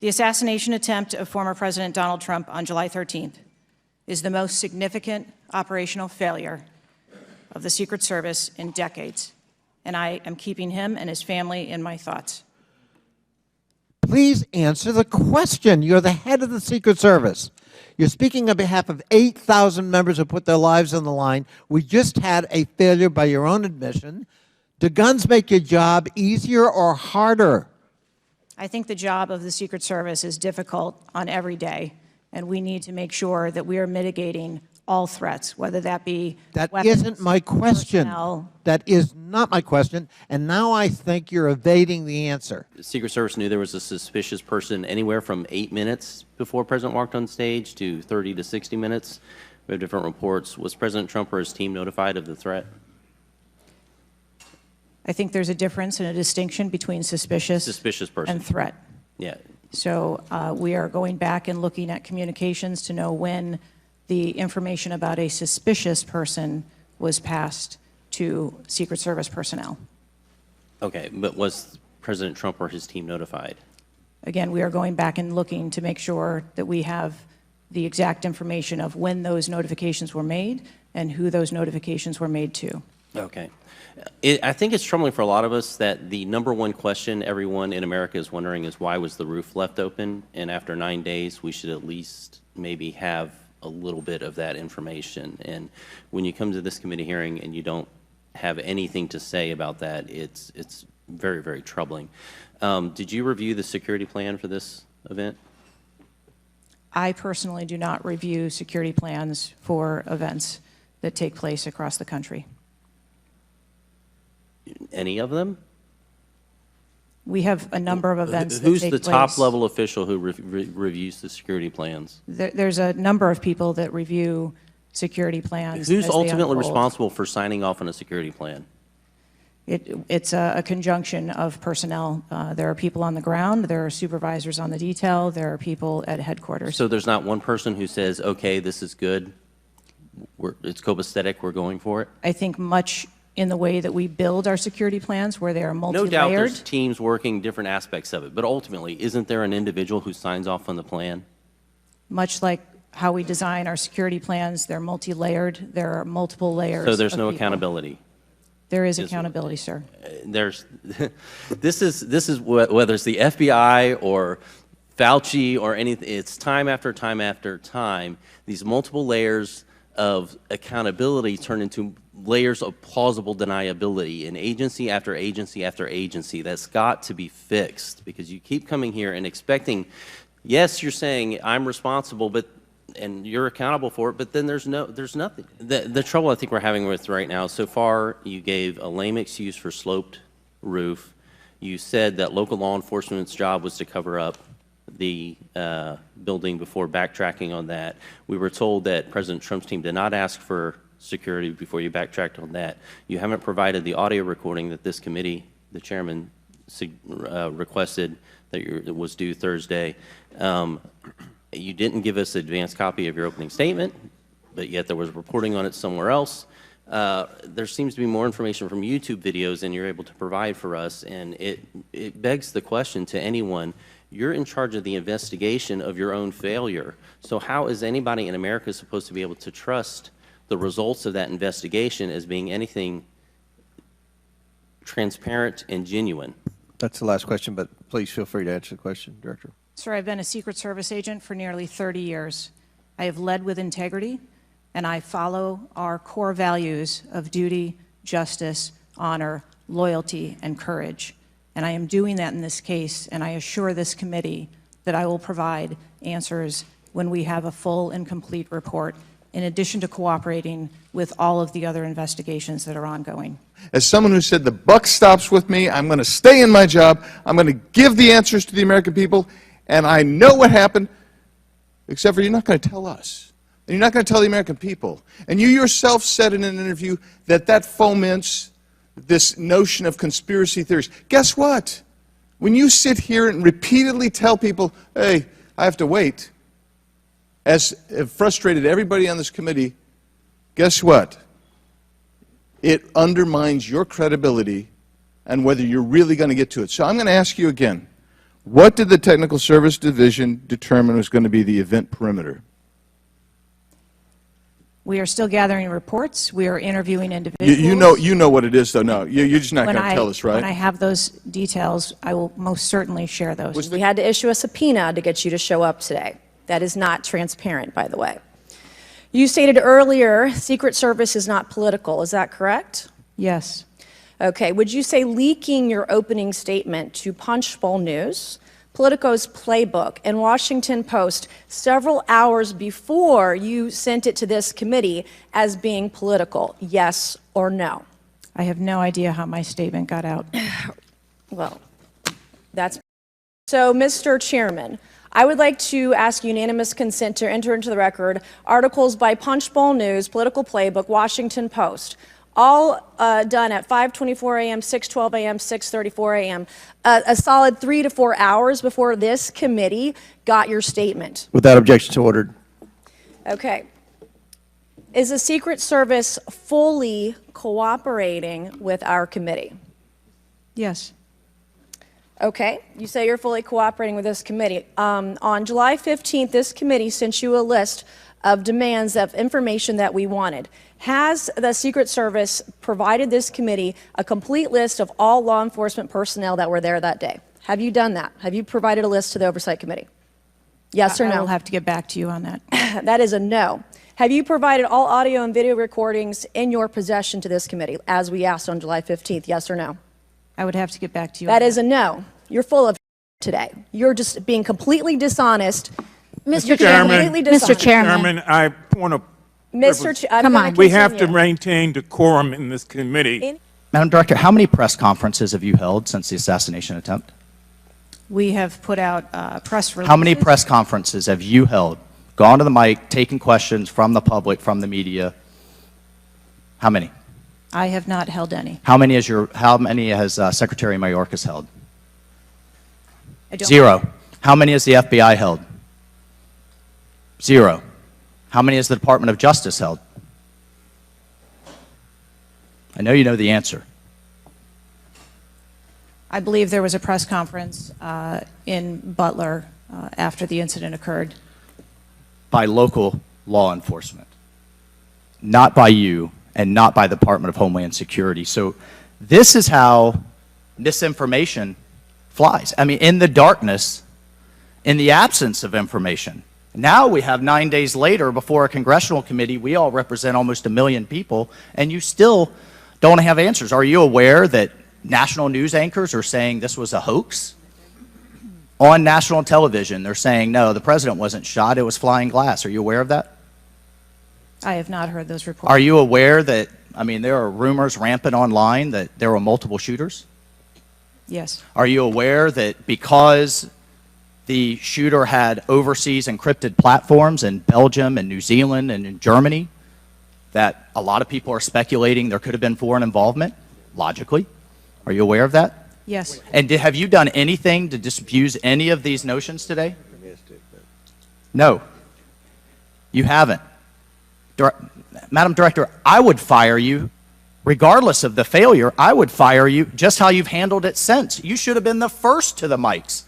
The assassination attempt of former President Donald Trump on July 13th is the most significant operational failure of the Secret Service in decades, and I am keeping him and his family in my thoughts. Please answer the question. You're the head of the Secret Service. You're speaking on behalf of 8,000 members who put their lives on the line. We just had a failure by your own admission. Do guns make your job easier or harder? I think the job of the Secret Service is difficult on every day, and we need to make sure that we are mitigating all threats, whether that be That weapons, isn't my question. personnel. That is not my question, and now I think you're evading the answer. The Secret Service knew there was a suspicious person anywhere from 8 minutes before President walked on stage to 30 to 60 minutes. We have different reports. Was President Trump or his team notified of the threat? I think there's a difference and a distinction between suspicious person and threat. Yeah. So we are going back and looking at communications to know when the information about a suspicious person was passed to Secret Service personnel. Okay, but was President Trump or his team notified? Again, we are going back and looking to make sure that we have the exact information of when those notifications were made and who those notifications were made to. Okay. I think it's troubling for a lot of us that the #1 question everyone in America is wondering is why was the roof left open? And after 9 days, we should at least maybe have a little bit of that information. And when you come to this committee hearing and you don't have anything to say about that, it's very, very troubling. Did you review the security plan for this event? I personally do not review security plans for events that take place across the country. Any of them? We have a number of events that Who's take the place. top level official who reviews the security plans? There's a number of people that review security plans. Who's as they ultimately unfold. responsible for signing off on a security plan? It's a conjunction of personnel. There are people on the ground, there are supervisors on the detail, there are people at headquarters. So there's not one person who says, okay, this is good, it's copacetic, we're going for it? I think much in the way that we build our security plans, where they are multi-layered. No doubt there's teams working different aspects of it, but ultimately, isn't there an individual who signs off on the plan? Much like how we design our security plans, they're multi-layered, there are multiple layers. So there's of no people. accountability? There is accountability, sir. There's, this is whether it's the FBI or Fauci or anything, it's time after time after time, these multiple layers of accountability turn into layers of plausible deniability in agency after agency after agency. That's got to be fixed, because you keep coming here and expecting, yes, you're saying I'm responsible, but and you're accountable for it, but then there's nothing. The trouble I think we're having with right now, so far you gave a lame excuse for sloped roof. You said that local law enforcement's job was to cover up the building before backtracking on that. We were told that President Trump's team did not ask for security before you backtracked on that. You haven't provided the audio recording that this committee, the chairman, requested that it was due Thursday. You didn't give us an advanced copy of your opening statement, but yet there was reporting on it somewhere else. There seems to be more information from YouTube videos than you're able to provide for us, and it begs the question to anyone, you're in charge of the investigation of your own failure. So how is anybody in America supposed to be able to trust the results of that investigation as being anything transparent and genuine? That's the last question, but please feel free to answer the question, Director. Sir, I've been a Secret Service agent for nearly 30 years. I have led with integrity, and I follow our core values of duty, justice, honor, loyalty, and courage. And I am doing that in this case, and I assure this committee that I will provide answers when we have a full and complete report, in addition to cooperating with all of the other investigations that are ongoing. As someone who said the buck stops with me, I'm going to stay in my job, I'm going to give the answers to the American people, and I know what happened, except for you're not going to tell us. And you're not going to tell the American people. And you yourself said in an interview that foments this notion of conspiracy theories. Guess what? When you sit here and repeatedly tell people, hey, I have to wait, as frustrated everybody on this committee, guess what? It undermines your credibility and whether you're really going to get to it. So I'm going to ask you again, What did the Technical Service Division determine was going to be the event perimeter? We are still gathering reports. We are interviewing individuals. You know what it is, though. No, you're just not going to tell us, right? When I have those details, I will most certainly share those. We had to issue a subpoena to get you to show up today. That is not transparent, by the way. You stated earlier, Secret Service is not political. Is that correct? Yes. Okay. Would you say leaking your opening statement to Punchbowl News, Politico's Playbook, and Washington Post several hours before you sent it to this committee as being political? Yes or no? I have no idea how my statement got out. Well, that's... So, Mr. Chairman, I would like to ask unanimous consent to enter into the record articles by Punchbowl News, Political Playbook, Washington Post, all done at 5:24 a.m., 6:12 a.m., 6:34 a.m., a solid 3 to 4 hours before this committee got your statement. Without objection to ordered. Okay. Is the Secret Service fully cooperating with our committee? Yes. Okay, you say you're fully cooperating with this committee. On July 15th, this committee sent you a list of demands of information that we wanted. Has the Secret Service provided this committee a complete list of all law enforcement personnel that were there that day? Have you done that? Have you provided a list to the Oversight Committee? Yes or no? I will have to get back to you on that. That is a no. Have you provided all audio and video recordings in your possession to this committee, as we asked on July 15th? Yes or no? I would have to get back to you. That is a no. You're full of today. You're just being completely dishonest. Mr. Chairman, Mr. Chairman, I want to. Come on. We have to maintain decorum in this committee. Madam Director, how many press conferences have you held since the assassination attempt? We have put out press releases. How many press conferences have you held? Gone to the mic, taken questions from the public, from the media? How many? I have not held any. How many has Secretary Mayorkas held? I don't. 0. How many has the FBI held? 0. How many has the Department of Justice held? I know you know the answer. I believe there was a press conference in Butler after the incident occurred. By local law enforcement, not by you and not by the Department of Homeland Security. So this is how misinformation flies. I mean, in the darkness, in the absence of information. Now we have 9 days later before a congressional committee, we all represent almost 1 million people, and you still don't have answers. Are you aware that national news anchors are saying this was a hoax? On national television, they're saying, no, the president wasn't shot, it was flying glass. Are you aware of that? I have not heard those reports. Are you aware that, I mean, there are rumors rampant online that there were multiple shooters? Yes. Are you aware that because the shooter had overseas encrypted platforms in Belgium and New Zealand and in Germany, that a lot of people are speculating there could have been foreign involvement, logically? Are you aware of that? Yes. And have you done anything to disabuse any of these notions today? No. You haven't. Madam Director, I would fire you. Regardless of the failure, I would fire you just how you've handled it since. You should have been the first to the mics.